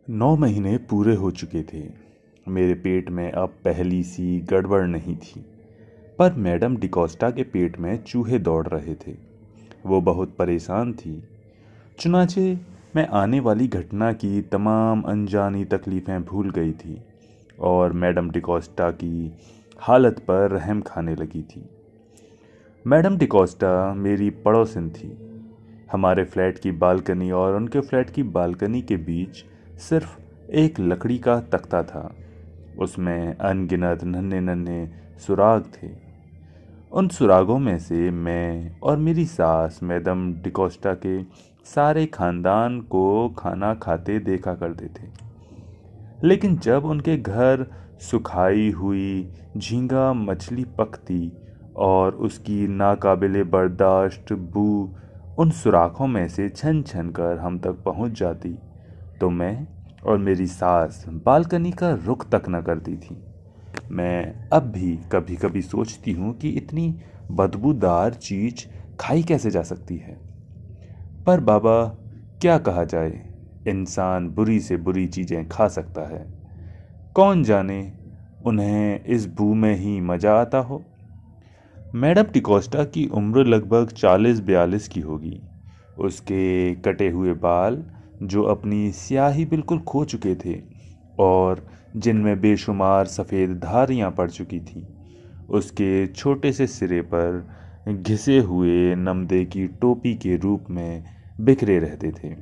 9 महीने पूरे हो चुके थे। मेरे पेट में अब पहली सी गड़बड़ नहीं थी, पर मैडम डिकोस्टा के पेट में चूहे दौड़ रहे थे। वो बहुत परेशान थी। चुनाचे मैं आने वाली घटना की तमाम अनजानी तकलीफ़ें भूल गई थी और मैडम डिकोस्टा की हालत पर रहम खाने लगी थी। मैडम डिकोस्टा मेरी पड़ोसिन थी। हमारे फ्लैट की बालकनी और उनके फ्लैट की बालकनी के बीच सिर्फ एक लकड़ी का तख्ता था। उसमें अनगिनत नन्हे नन्हे सुराग थे। उन सुरागों में से मैं और मेरी सास मैडम डिकोस्टा के सारे खानदान को खाना खाते देखा करते थे। लेकिन जब उनके घर सुखाई हुई झींगा मछली पकती और उसकी नाकाबिले बर्दाश्त बू उन सुराखों में से छन छन कर हम तक पहुंच जाती, तो मैं और मेरी सास बालकनी का रुख तक न करती थी। मैं अब भी कभी कभी सोचती हूँ कि इतनी बदबूदार चीज खाई कैसे जा सकती है। पर बाबा, क्या कहा जाए, इंसान बुरी से बुरी चीजें खा सकता है। कौन जाने उन्हें इस बू में ही मजा आता हो। मैडम डिकोस्टा की उम्र लगभग 40-42 की होगी। उसके कटे हुए बाल, जो अपनी स्याही बिल्कुल खो चुके थे और जिनमें बेशुमार सफ़ेद धारियां पड़ चुकी थीं, उसके छोटे से सिरे पर घिसे हुए नमदे की टोपी के रूप में बिखरे रहते थे।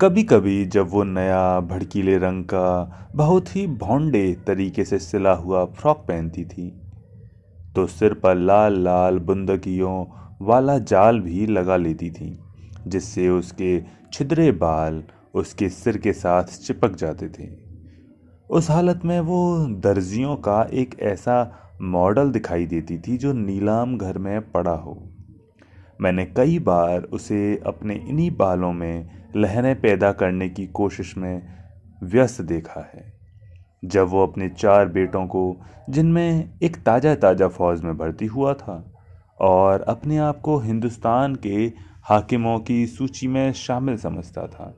कभी कभी जब वो नया भड़कीले रंग का बहुत ही भौंडे तरीके से सिला हुआ फ्रॉक पहनती थी, तो सिर पर लाल लाल बुंदकियों वाला जाल भी लगा लेती थी, जिससे उसके छिद्रे बाल उसके सिर के साथ चिपक जाते थे। उस हालत में वो दर्जियों का एक ऐसा मॉडल दिखाई देती थी जो नीलाम घर में पड़ा हो। मैंने कई बार उसे अपने इन्हीं बालों में लहरें पैदा करने की कोशिश में व्यस्त देखा है। जब वो अपने 4 बेटों को, जिनमें एक ताज़ा ताज़ा फौज में भर्ती हुआ था और अपने आप को हिंदुस्तान के हाकिमों की सूची में शामिल समझता था,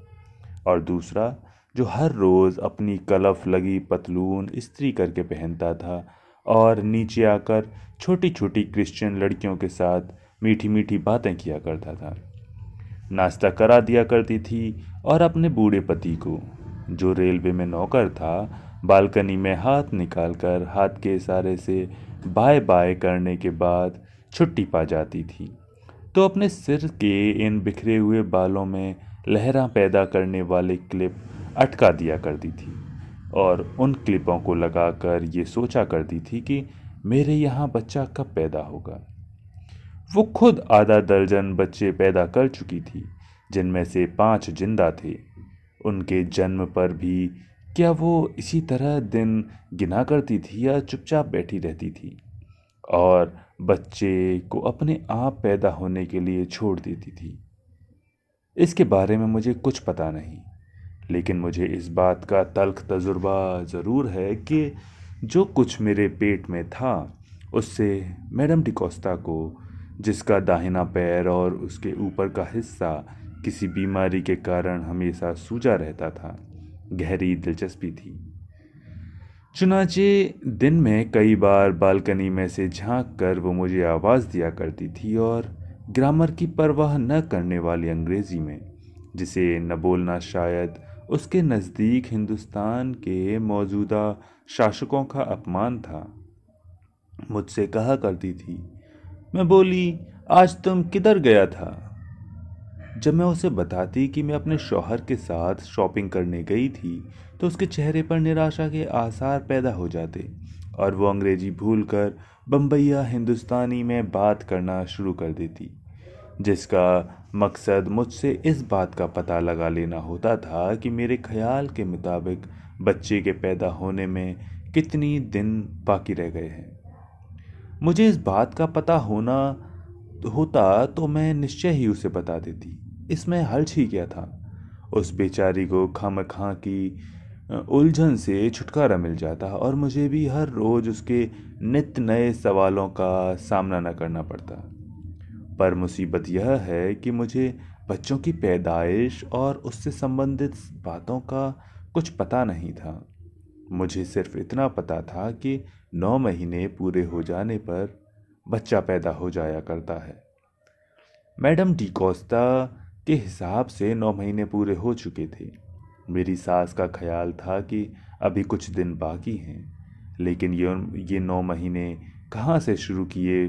और दूसरा जो हर रोज़ अपनी कलफ लगी पतलून इस्त्री करके पहनता था और नीचे आकर छोटी छोटी क्रिश्चियन लड़कियों के साथ मीठी मीठी बातें किया करता था, नाश्ता करा दिया करती थी और अपने बूढ़े पति को, जो रेलवे में नौकर था, बालकनी में हाथ निकालकर हाथ के इशारे से बाय बाय करने के बाद छुट्टी पा जाती थी, तो अपने सिर के इन बिखरे हुए बालों में लहरां पैदा करने वाले क्लिप अटका दिया करती थी और उन क्लिपों को लगाकर ये सोचा करती थी कि मेरे यहाँ बच्चा कब पैदा होगा। वो खुद आधा दर्जन बच्चे पैदा कर चुकी थी, जिनमें से 5 जिंदा थे। उनके जन्म पर भी क्या वो इसी तरह दिन गिना करती थी या चुपचाप बैठी रहती थी और बच्चे को अपने आप पैदा होने के लिए छोड़ देती थी? इसके बारे में मुझे कुछ पता नहीं, लेकिन मुझे इस बात का तल्ख तजुर्बा ज़रूर है कि जो कुछ मेरे पेट में था, उससे मैडम डिकोस्टा को, जिसका दाहिना पैर और उसके ऊपर का हिस्सा किसी बीमारी के कारण हमेशा सूजा रहता था, गहरी दिलचस्पी थी। चुनाचे दिन में कई बार बालकनी में से झांक कर वो मुझे आवाज़ दिया करती थी और ग्रामर की परवाह न करने वाली अंग्रेज़ी में, जिसे न बोलना शायद उसके नज़दीक हिंदुस्तान के मौजूदा शासकों का अपमान था, मुझसे कहा करती थी। मैं बोली, आज तुम किधर गया था? जब मैं उसे बताती कि मैं अपने शौहर के साथ शॉपिंग करने गई थी, तो उसके चेहरे पर निराशा के आसार पैदा हो जाते और वो अंग्रेजी भूलकर बम्बैया हिंदुस्तानी में बात करना शुरू कर देती, जिसका मकसद मुझसे इस बात का पता लगा लेना होता था कि मेरे ख्याल के मुताबिक बच्चे के पैदा होने में कितनी दिन बाकी रह गए हैं। मुझे इस बात का पता होता तो मैं निश्चय ही उसे बता देती। इसमें हर्ज ही क्या था? उस बेचारी को खामखा की उलझन से छुटकारा मिल जाता और मुझे भी हर रोज उसके नित्य नए सवालों का सामना न करना पड़ता। पर मुसीबत यह है कि मुझे बच्चों की पैदाइश और उससे संबंधित बातों का कुछ पता नहीं था। मुझे सिर्फ इतना पता था कि 9 महीने पूरे हो जाने पर बच्चा पैदा हो जाया करता है। मैडम डिकोस्टा के हिसाब से 9 महीने पूरे हो चुके थे। मेरी सास का ख्याल था कि अभी कुछ दिन बाकी हैं, लेकिन ये 9 महीने कहाँ से शुरू किए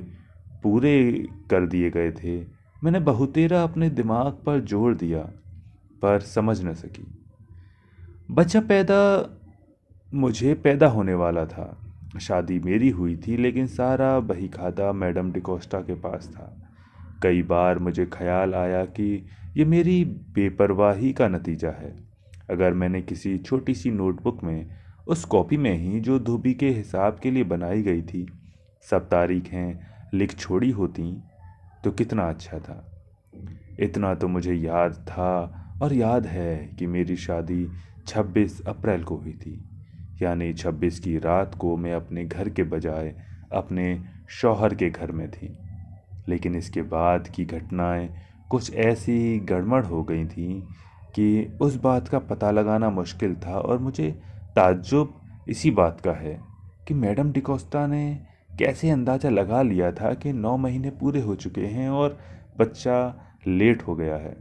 पूरे कर दिए गए थे। मैंने बहुतेरा अपने दिमाग पर जोर दिया, पर समझ न सकी। बच्चा मुझे पैदा होने वाला था। शादी मेरी हुई थी, लेकिन सारा बहीखाता मैडम डिकोस्टा के पास था। कई बार मुझे ख्याल आया कि ये मेरी बेपरवाही का नतीजा है। अगर मैंने किसी छोटी सी नोटबुक में, उस कॉपी में ही जो धोबी के हिसाब के लिए बनाई गई थी, सब तारीखें लिख छोड़ी होती तो कितना अच्छा था। इतना तो मुझे याद था और याद है कि मेरी शादी 26 अप्रैल को हुई थी, यानी 26 की रात को मैं अपने घर के बजाय अपने शौहर के घर में थी। लेकिन इसके बाद की घटनाएं कुछ ऐसी गड़बड़ हो गई थी कि उस बात का पता लगाना मुश्किल था। और मुझे ताज्जुब इसी बात का है कि मैडम डिकोस्टा ने कैसे अंदाज़ा लगा लिया था कि 9 महीने पूरे हो चुके हैं और बच्चा लेट हो गया है।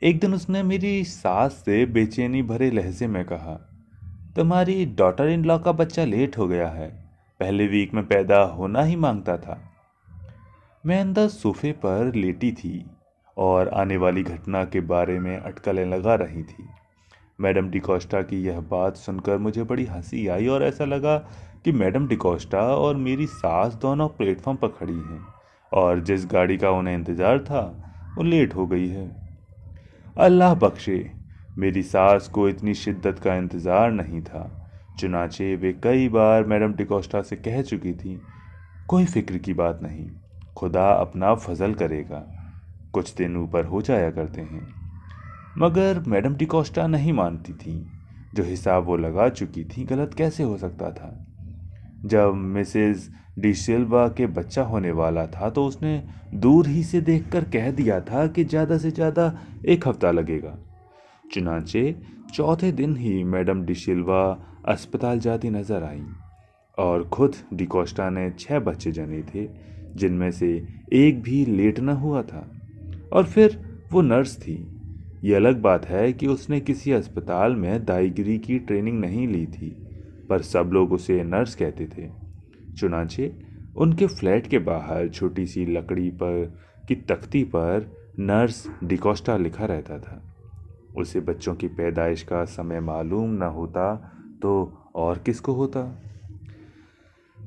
एक दिन उसने मेरी सास से बेचैनी भरे लहजे में कहा, तुम्हारी डॉटर इन लॉ का बच्चा लेट हो गया है, पहले वीक में पैदा होना ही मांगता था। मैं अंदर सोफे पर लेटी थी और आने वाली घटना के बारे में अटकलें लगा रही थी। मैडम डिकोस्टा की यह बात सुनकर मुझे बड़ी हंसी आई और ऐसा लगा कि मैडम डिकोस्टा और मेरी सास दोनों प्लेटफॉर्म पर खड़ी हैं और जिस गाड़ी का उन्हें इंतज़ार था वो लेट हो गई है। अल्लाह बख्शे, मेरी सास को इतनी शिद्दत का इंतज़ार नहीं था। चुनाचे वे कई बार मैडम डिकोस्टा से कह चुकी थी, कोई फिक्र की बात नहीं, खुदा अपना फजल करेगा, कुछ दिन ऊपर हो जाया करते हैं। मगर मैडम डिकोस्टा नहीं मानती थी। जो हिसाब वो लगा चुकी थी गलत कैसे हो सकता था। जब मिसेस डिसिल्वा के बच्चा होने वाला था तो उसने दूर ही से देखकर कह दिया था कि ज़्यादा से ज़्यादा 1 हफ्ता लगेगा। चुनाचे चौथे दिन ही मैडम डिसिल्वा अस्पताल जाती नजर आई और खुद डिकोस्टा ने 6 बच्चे जने थे, जिनमें से एक भी लेट न हुआ था। और फिर वो नर्स थी। ये अलग बात है कि उसने किसी अस्पताल में दाईगिरी की ट्रेनिंग नहीं ली थी, पर सब लोग उसे नर्स कहते थे। चुनाचे उनके फ्लैट के बाहर छोटी सी लकड़ी पर की तख्ती पर नर्स डिकोस्टा लिखा रहता था। उसे बच्चों की पैदाइश का समय मालूम न होता तो और किसको होता।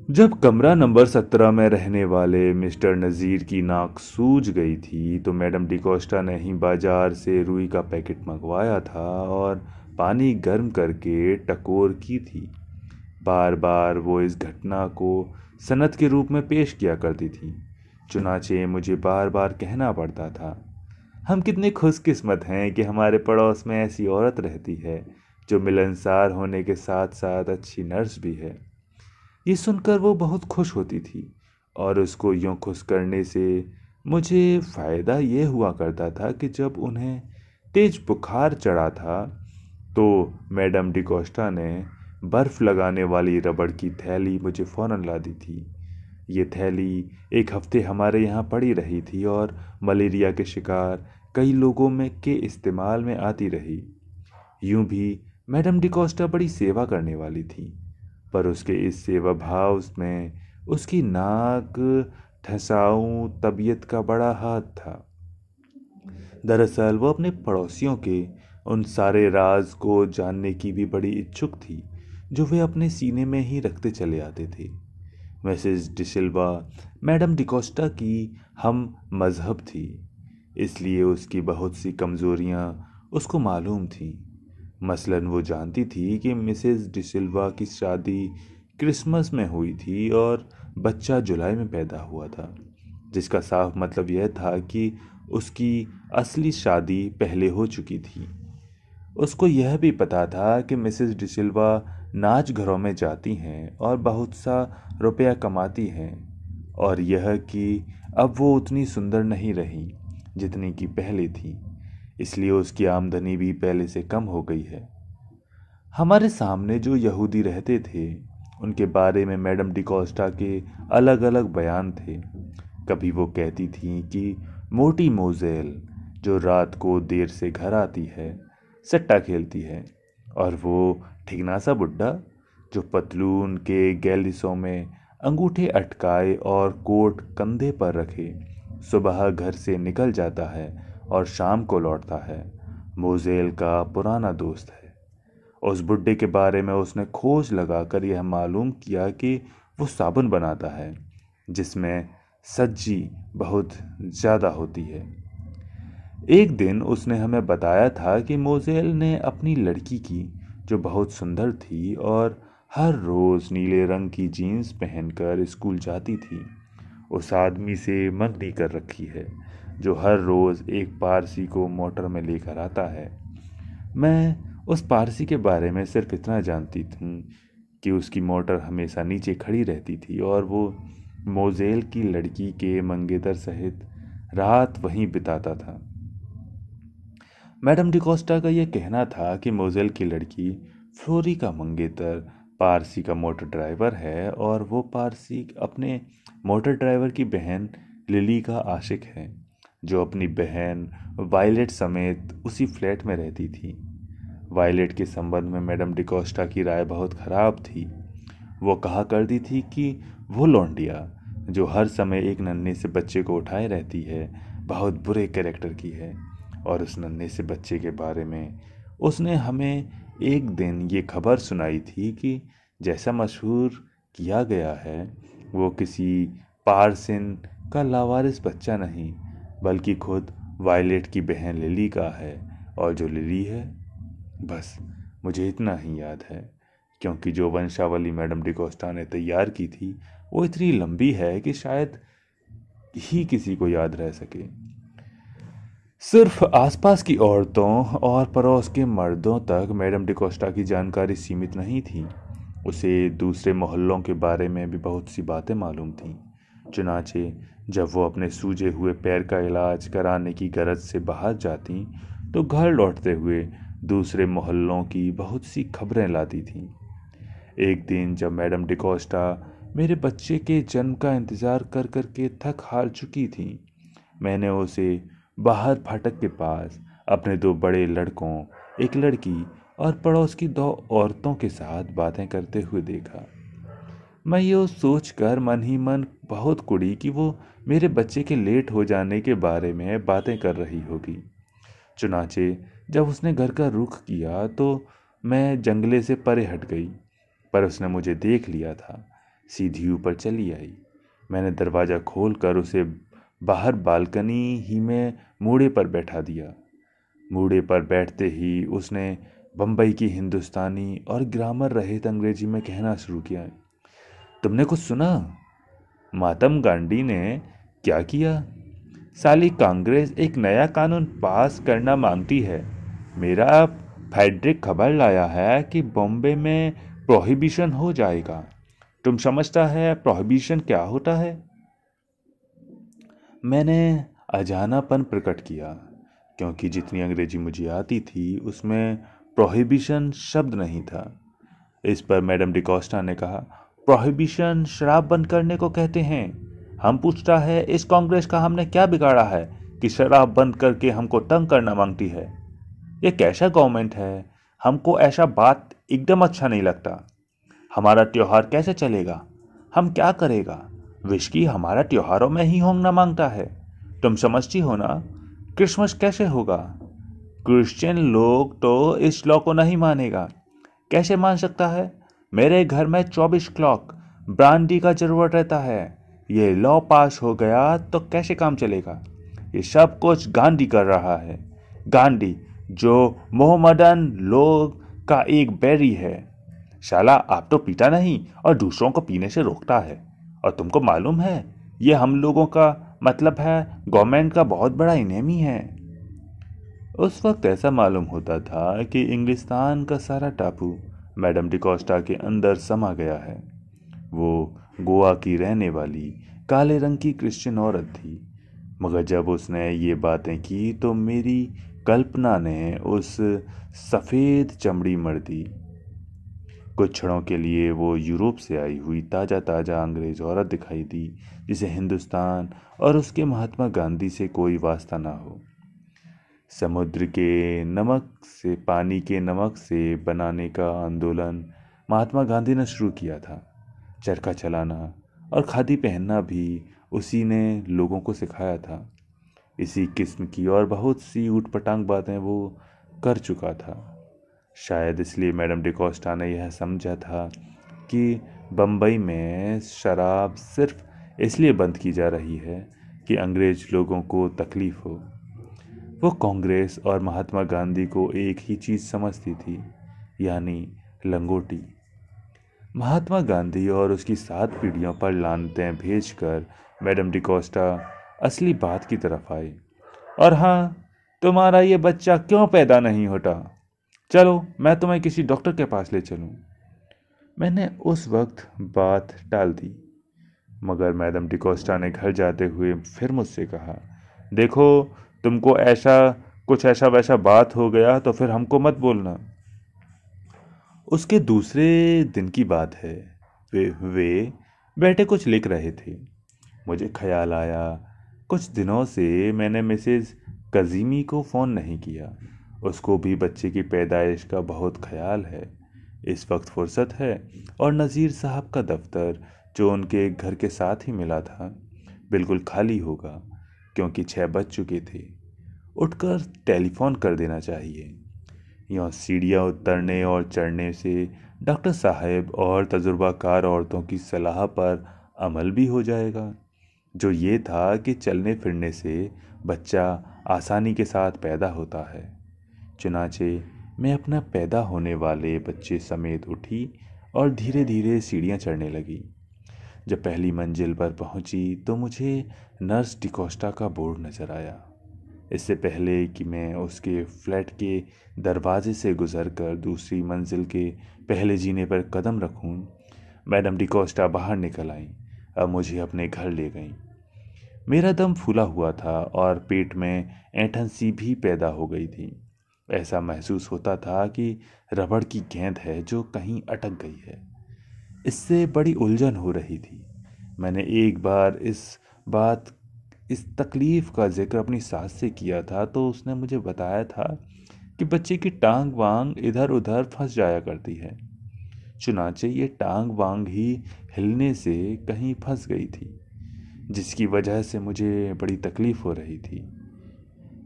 जब कमरा नंबर 17 में रहने वाले मिस्टर नज़ीर की नाक सूज गई थी तो मैडम डिकोस्टा ने ही बाजार से रुई का पैकेट मंगवाया था और पानी गर्म करके टकोर की थी। बार बार वो इस घटना को सनद के रूप में पेश किया करती थी। चुनाचे मुझे बार बार कहना पड़ता था, हम कितने खुशकिस्मत हैं कि हमारे पड़ोस में ऐसी औरत रहती है जो मिलनसार होने के साथ साथ अच्छी नर्स भी है। ये सुनकर वो बहुत खुश होती थी और उसको यूँ खुश करने से मुझे फ़ायदा ये हुआ करता था कि जब उन्हें तेज बुखार चढ़ा था तो मैडम डिकोस्टा ने बर्फ़ लगाने वाली रबड़ की थैली मुझे फ़ौरन ला दी थी। ये थैली 1 हफ्ते हमारे यहाँ पड़ी रही थी और मलेरिया के शिकार कई लोगों में के इस्तेमाल में आती रही। यूं भी मैडम डिकोस्टा बड़ी सेवा करने वाली थी, पर उसके इस सेवा भाव में उसकी नाक ठसाऊ तबीयत का बड़ा हाथ था। दरअसल वो अपने पड़ोसियों के उन सारे राज को जानने की भी बड़ी इच्छुक थी जो वे अपने सीने में ही रखते चले आते थे। मिसेस डिसिल्वा मैडम डिकोस्टा की हम मज़हब थी, इसलिए उसकी बहुत सी कमज़ोरियाँ उसको मालूम थीं। मसलन वो जानती थी कि मिसेस डिसिल्वा की शादी क्रिसमस में हुई थी और बच्चा जुलाई में पैदा हुआ था, जिसका साफ मतलब यह था कि उसकी असली शादी पहले हो चुकी थी। उसको यह भी पता था कि मिसेस डिसिल्वा नाच घरों में जाती हैं और बहुत सा रुपया कमाती हैं, और यह कि अब वो उतनी सुंदर नहीं रही, जितनी की पहले थी, इसलिए उसकी आमदनी भी पहले से कम हो गई है। हमारे सामने जो यहूदी रहते थे उनके बारे में मैडम डिकोस्टा के अलग अलग बयान थे। कभी वो कहती थीं कि मोटी मोज़ेल जो रात को देर से घर आती है, सट्टा खेलती है, और वो ठिगनासा बुड्ढा जो पतलून के गैलिसों में अंगूठे अटकाए और कोट कंधे पर रखे सुबह घर से निकल जाता है और शाम को लौटता है, मोज़ेल का पुराना दोस्त है। उस बुड्ढे के बारे में उसने खोज लगाकर यह मालूम किया कि वो साबुन बनाता है जिसमें सज्जी बहुत ज़्यादा होती है। एक दिन उसने हमें बताया था कि मोज़ेल ने अपनी लड़की की, जो बहुत सुंदर थी और हर रोज़ नीले रंग की जीन्स पहनकर स्कूल जाती थी, उस आदमी से मंगनी कर रखी है जो हर रोज़ एक पारसी को मोटर में लेकर आता है। मैं उस पारसी के बारे में सिर्फ इतना जानती थी कि उसकी मोटर हमेशा नीचे खड़ी रहती थी और वो मोज़ेल की लड़की के मंगेतर सहित रात वहीं बिताता था। मैडम डिकोस्टा का यह कहना था कि मोज़ेल की लड़की फ्लोरी का मंगेतर पारसी का मोटर ड्राइवर है और वो पारसी अपने मोटर ड्राइवर की बहन लिली का आशिक है, जो अपनी बहन वायलेट समेत उसी फ्लैट में रहती थी। वायलेट के संबंध में मैडम डिकोस्टा की राय बहुत खराब थी। वो कहा करती थी कि वो लौंडिया जो हर समय एक नन्हे से बच्चे को उठाए रहती है बहुत बुरे कैरेक्टर की है, और उस नन्हे से बच्चे के बारे में उसने हमें एक दिन ये खबर सुनाई थी कि जैसा मशहूर किया गया है वो किसी पारसिन का लावारिस बच्चा नहीं बल्कि खुद वायलेट की बहन लिली का है, और जो लिली है, बस मुझे इतना ही याद है, क्योंकि जो वंशावली मैडम डिकोस्टा ने तैयार की थी वो इतनी लंबी है कि शायद ही किसी को याद रह सके। सिर्फ आसपास की औरतों और पड़ोस के मर्दों तक मैडम डिकोस्टा की जानकारी सीमित नहीं थी। उसे दूसरे मोहल्लों के बारे में भी बहुत सी बातें मालूम थीं। चुनाचे जब वो अपने सूजे हुए पैर का इलाज कराने की गरज से बाहर जाती तो घर लौटते हुए दूसरे मोहल्लों की बहुत सी खबरें लाती थीं। एक दिन जब मैडम डिकोस्टा मेरे बच्चे के जन्म का इंतज़ार कर कर के थक हार चुकी थी, मैंने उसे बाहर फाटक के पास अपने 2 बड़े लड़कों, एक लड़की और पड़ोस की 2 औरतों के साथ बातें करते हुए देखा। मैं ये सोचकर मन ही मन बहुत कुड़ी कि वो मेरे बच्चे के लेट हो जाने के बारे में बातें कर रही होगी। चुनाचे जब उसने घर का रुख किया तो मैं जंगले से परे हट गई, पर उसने मुझे देख लिया था। सीधी ऊपर चली आई। मैंने दरवाज़ा खोलकर उसे बाहर बालकनी ही में मूड़े पर बैठा दिया। मूड़े पर बैठते ही उसने बम्बई की हिंदुस्तानी और ग्रामर रहित अंग्रेजी में कहना शुरू किया, तुमने कुछ सुना? महात्मा गांधी ने क्या किया? साली कांग्रेस एक नया कानून पास करना मांगती है। मेरा फेडरिक खबर लाया है कि बॉम्बे में प्रोहिबिशन हो जाएगा। तुम समझता है प्रोहिबिशन क्या होता है? मैंने अजानापन प्रकट किया, क्योंकि जितनी अंग्रेजी मुझे आती थी उसमें प्रोहिबिशन शब्द नहीं था। इस पर मैडम डिकोस्टा ने कहा, प्रोहिबिशन शराब बंद करने को कहते हैं। हम पूछता है इस कांग्रेस का हमने क्या बिगाड़ा है कि शराब बंद करके हमको तंग करना मांगती है? ये कैसा गवर्नमेंट है? हमको ऐसा बात एकदम अच्छा नहीं लगता। हमारा त्योहार कैसे चलेगा? हम क्या करेगा? विस्की हमारा त्योहारों में ही होना मांगता है। तुम समझती हो ना, क्रिसमस कैसे होगा? क्रिश्चियन लोग तो इस लॉ को नहीं मानेगा। कैसे मान सकता है? मेरे घर में 24 क्लॉक ब्रांडी का जरूरत रहता है। ये लॉ पास हो गया तो कैसे काम चलेगा? ये सब कुछ गांधी कर रहा है। गांधी जो मोहम्मदन लोग का एक बैरी है। शाला आप तो पीता नहीं और दूसरों को पीने से रोकता है, और तुमको मालूम है ये हम लोगों का मतलब है गवर्नमेंट का बहुत बड़ा इनेमी है। उस वक्त ऐसा मालूम होता था कि इंग्लिस्तान का सारा टापू मैडम डिकोस्टा के अंदर समा गया है। वो गोवा की रहने वाली काले रंग की क्रिश्चियन औरत थी। मगर जब उसने ये बातें की तो मेरी कल्पना ने उस सफ़ेद चमड़ी मर्दी, कुछ क्षणों के लिए वो यूरोप से आई हुई ताज़ा ताज़ा अंग्रेज़ औरत दिखाई दी, जिसे हिंदुस्तान और उसके महात्मा गांधी से कोई वास्ता ना हो। समुद्र के नमक से, पानी के नमक से बनाने का आंदोलन महात्मा गांधी ने शुरू किया था। चरखा चलाना और खादी पहनना भी उसी ने लोगों को सिखाया था। इसी किस्म की और बहुत सी ऊटपटांग बातें वो कर चुका था। शायद इसलिए मैडम डिकोस्टा ने यह समझा था कि बम्बई में शराब सिर्फ इसलिए बंद की जा रही है कि अंग्रेज लोगों को तकलीफ़ हो। वो कांग्रेस और महात्मा गांधी को एक ही चीज़ समझती थी, यानी लंगोटी। महात्मा गांधी और उसकी 7 पीढ़ियों पर लानतें भेजकर मैडम डिकोस्टा असली बात की तरफ आए। और हाँ, तुम्हारा ये बच्चा क्यों पैदा नहीं होता? चलो, मैं तुम्हें किसी डॉक्टर के पास ले चलूं। मैंने उस वक्त बात टाल दी, मगर मैडम डिकोस्टा ने घर जाते हुए फिर मुझसे कहा, देखो, तुमको कुछ ऐसा वैसा बात हो गया तो फिर हमको मत बोलना। उसके दूसरे दिन की बात है। वे बैठे कुछ लिख रहे थे। मुझे ख्याल आया, कुछ दिनों से मैंने मिसेज कज़ीमी को फ़ोन नहीं किया। उसको भी बच्चे की पैदाइश का बहुत ख्याल है। इस वक्त फुर्सत है और नज़ीर साहब का दफ्तर, जो उनके घर के साथ ही मिला था, बिल्कुल खाली होगा, क्योंकि 6 बज चुके थे। उठकर टेलीफोन कर देना चाहिए। यहाँ सीढ़ियाँ उतरने और चढ़ने से डॉक्टर साहब और तजुर्बाकार औरतों की सलाह पर अमल भी हो जाएगा, जो ये था कि चलने फिरने से बच्चा आसानी के साथ पैदा होता है। चुनाचे मैं अपना पैदा होने वाले बच्चे समेत उठी और धीरे धीरे सीढ़ियाँ चढ़ने लगी। जब पहली मंजिल पर पहुंची तो मुझे नर्स डिकोस्टा का बोर्ड नज़र आया। इससे पहले कि मैं उसके फ्लैट के दरवाजे से गुजरकर दूसरी मंजिल के पहले जीने पर कदम रखूं, मैडम डिकोस्टा बाहर निकल आईं। अब मुझे अपने घर ले गईं। मेरा दम फूला हुआ था और पेट में ऐंठन सी भी पैदा हो गई थी। ऐसा महसूस होता था कि रबड़ की गेंद है जो कहीं अटक गई है। इससे बड़ी उलझन हो रही थी। मैंने एक बार इस तकलीफ़ का जिक्र अपनी सास से किया था, तो उसने मुझे बताया था कि बच्चे की टांग वांग इधर उधर फंस जाया करती है। चुनाचे ये टांग वांग ही हिलने से कहीं फंस गई थी, जिसकी वजह से मुझे बड़ी तकलीफ़ हो रही थी।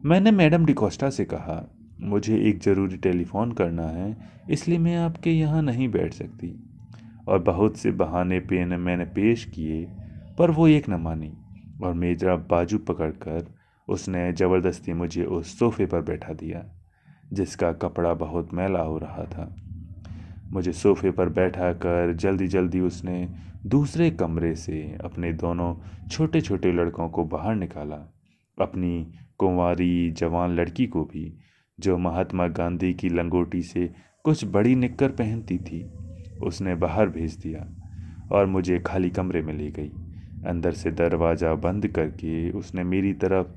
मैंने मैडम डिकोस्टा से कहा, मुझे एक ज़रूरी टेलीफोन करना है, इसलिए मैं आपके यहाँ नहीं बैठ सकती। और बहुत से बहाने मैंने पेश किए, पर वो एक न मानी और मेरा बाजू पकड़कर उसने ज़बरदस्ती मुझे उस सोफ़े पर बैठा दिया, जिसका कपड़ा बहुत मैला हो रहा था। मुझे सोफ़े पर बैठा कर जल्दी जल्दी उसने दूसरे कमरे से अपने दोनों छोटे छोटे लड़कों को बाहर निकाला। अपनी कुंवारी जवान लड़की को भी, जो महात्मा गांधी की लंगोटी से कुछ बड़ी निक्कर पहनती थी, उसने बाहर भेज दिया और मुझे खाली कमरे में ले गई। अंदर से दरवाज़ा बंद करके उसने मेरी तरफ,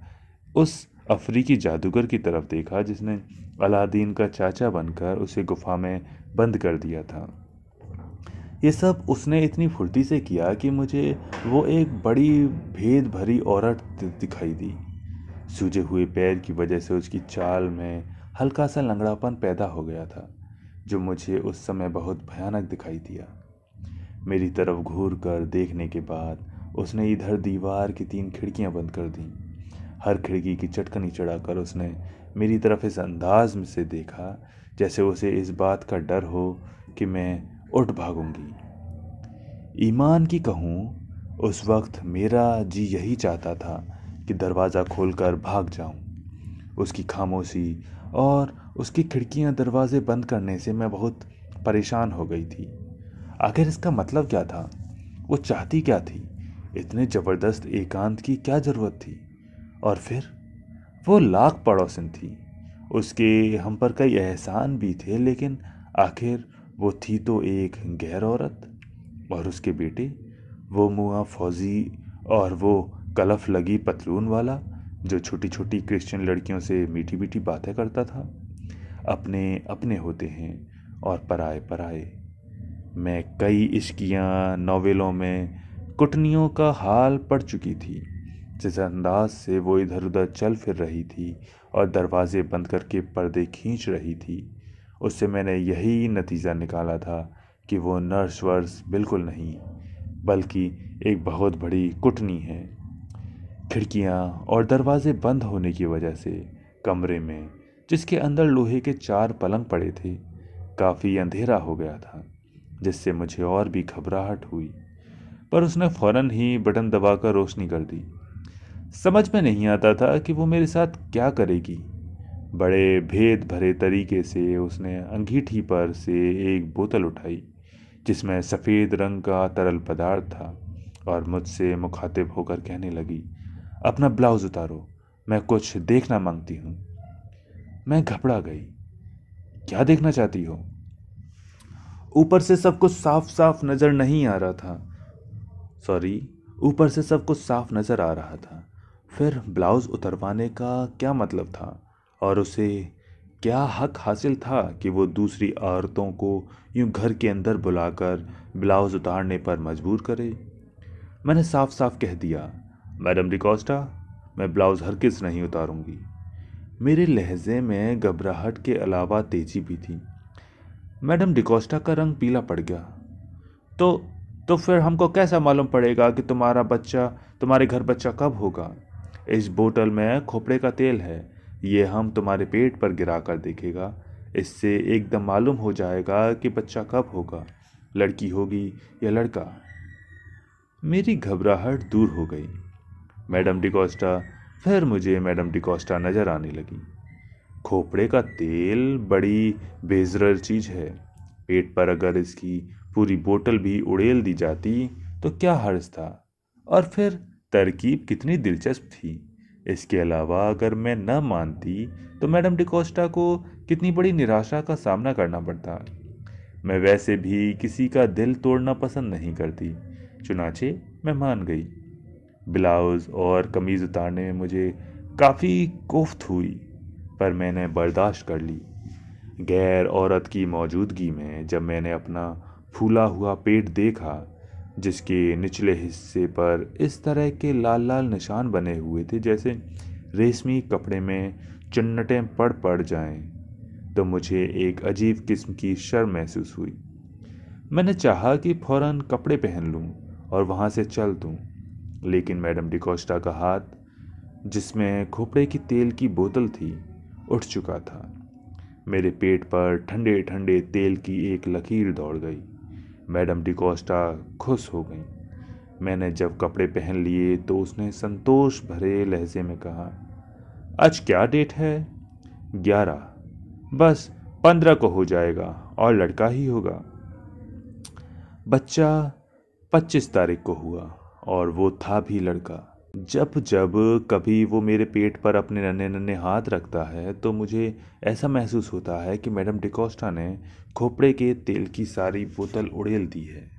उस अफ्रीकी जादूगर की तरफ देखा जिसने अलादीन का चाचा बनकर उसे गुफा में बंद कर दिया था। ये सब उसने इतनी फुर्ती से किया कि मुझे वो एक बड़ी भेद भरी औरत दिखाई दी। सूजे हुए पैर की वजह से उसकी चाल में हल्का सा लंगड़ापन पैदा हो गया था, जो मुझे उस समय बहुत भयानक दिखाई दिया। मेरी तरफ घूर कर देखने के बाद उसने इधर दीवार की 3 खिड़कियां बंद कर दीं। हर खिड़की की चटकनी चढ़ाकर उसने मेरी तरफ इस अंदाज में से देखा जैसे उसे इस बात का डर हो कि मैं उठ भागूंगी। ईमान की कहूँ, उस वक्त मेरा जी यही चाहता था कि दरवाज़ा खोलकर भाग जाऊं। उसकी खामोशी और उसकी खिड़कियां दरवाजे बंद करने से मैं बहुत परेशान हो गई थी। आखिर इसका मतलब क्या था? वो चाहती क्या थी? इतने ज़बरदस्त एकांत की क्या ज़रूरत थी? और फिर वो लाख पड़ोसन थी, उसके हम पर कई एहसान भी थे, लेकिन आखिर वो थी तो एक गैर औरत। और उसके बेटे, वो मुआ फौजी और वो कलफ लगी पतलून वाला जो छोटी छोटी क्रिश्चियन लड़कियों से मीठी मीठी बातें करता था। अपने अपने होते हैं और पराए पराए। मैं कई इश्कियाँ नॉवेलों में कुटनियों का हाल पढ़ चुकी थी। जिस अंदाज से वो इधर उधर चल फिर रही थी और दरवाजे बंद करके पर्दे खींच रही थी, उससे मैंने यही नतीजा निकाला था कि वो नर्स वर्स बिल्कुल नहीं, बल्कि एक बहुत बड़ी कुटनी है। खिड़कियाँ और दरवाजे बंद होने की वजह से कमरे में, जिसके अंदर लोहे के 4 पलंग पड़े थे, काफ़ी अंधेरा हो गया था, जिससे मुझे और भी घबराहट हुई। पर उसने फ़ौरन ही बटन दबाकर रोशनी कर दी। समझ में नहीं आता था कि वो मेरे साथ क्या करेगी। बड़े भेद भरे तरीके से उसने अंगीठी पर से एक बोतल उठाई जिसमें सफ़ेद रंग का तरल पदार्थ था और मुझसे मुखातिब होकर कहने लगी, अपना ब्लाउज़ उतारो, मैं कुछ देखना मांगती हूँ। मैं घबरा गई। क्या देखना चाहती हो? ऊपर से सब कुछ साफ साफ नज़र नहीं आ रहा था। ऊपर से सब कुछ साफ नज़र आ रहा था। फिर ब्लाउज़ उतरवाने का क्या मतलब था और उसे क्या हक हासिल था कि वो दूसरी औरतों को यूं घर के अंदर बुलाकर ब्लाउज़ उतारने पर मजबूर करे? मैंने साफ साफ कह दिया, मैडम डिकोस्टा, मैं ब्लाउज़ हरगिज़ नहीं उतारूंगी। मेरे लहजे में घबराहट के अलावा तेजी भी थी। मैडम डिकोस्टा का रंग पीला पड़ गया। तो फिर हमको कैसा मालूम पड़ेगा कि तुम्हारे घर बच्चा कब होगा? इस बोतल में खोपड़े का तेल है, ये हम तुम्हारे पेट पर गिरा कर देखेगा। इससे एकदम मालूम हो जाएगा कि बच्चा कब होगा, लड़की होगी या लड़का। मेरी घबराहट दूर हो गई। मुझे मैडम डिकोस्टा नज़र आने लगी। खोपड़े का तेल बड़ी बेजरर चीज़ है। पेट पर अगर इसकी पूरी बोतल भी उड़ेल दी जाती तो क्या हर्ज था? और फिर तरकीब कितनी दिलचस्प थी। इसके अलावा अगर मैं न मानती तो मैडम डिकोस्टा को कितनी बड़ी निराशा का सामना करना पड़ता। मैं वैसे भी किसी का दिल तोड़ना पसंद नहीं करती, चुनाचे मैं मान गई। ब्लाउज़ और कमीज़ उतारने में मुझे काफ़ी कोफ्त हुई, पर मैंने बर्दाश्त कर ली। गैर औरत की मौजूदगी में जब मैंने अपना फूला हुआ पेट देखा, जिसके निचले हिस्से पर इस तरह के लाल लाल निशान बने हुए थे जैसे रेशमी कपड़े में चुन्नटें पड़ जाएं, तो मुझे एक अजीब किस्म की शर्म महसूस हुई। मैंने चाहा कि फौरन कपड़े पहन लूं और वहां से चल दूं, लेकिन मैडम डिकोस्टा का हाथ, जिसमें खोपड़े की तेल की बोतल थी, उठ चुका था। मेरे पेट पर ठंडे ठंडे तेल की एक लकीर दौड़ गई। मैडम डिकोस्टा खुश हो गई। मैंने जब कपड़े पहन लिए तो उसने संतोष भरे लहजे में कहा, आज क्या डेट है? 11। बस 15 को हो जाएगा और लड़का ही होगा। बच्चा 25 तारीख को हुआ और वो था भी लड़का। जब जब कभी वो मेरे पेट पर अपने नन्हे नन्हे हाथ रखता है तो मुझे ऐसा महसूस होता है कि मैडम डिकोस्टा ने खोपड़े के तेल की सारी बोतल उड़ेल दी है।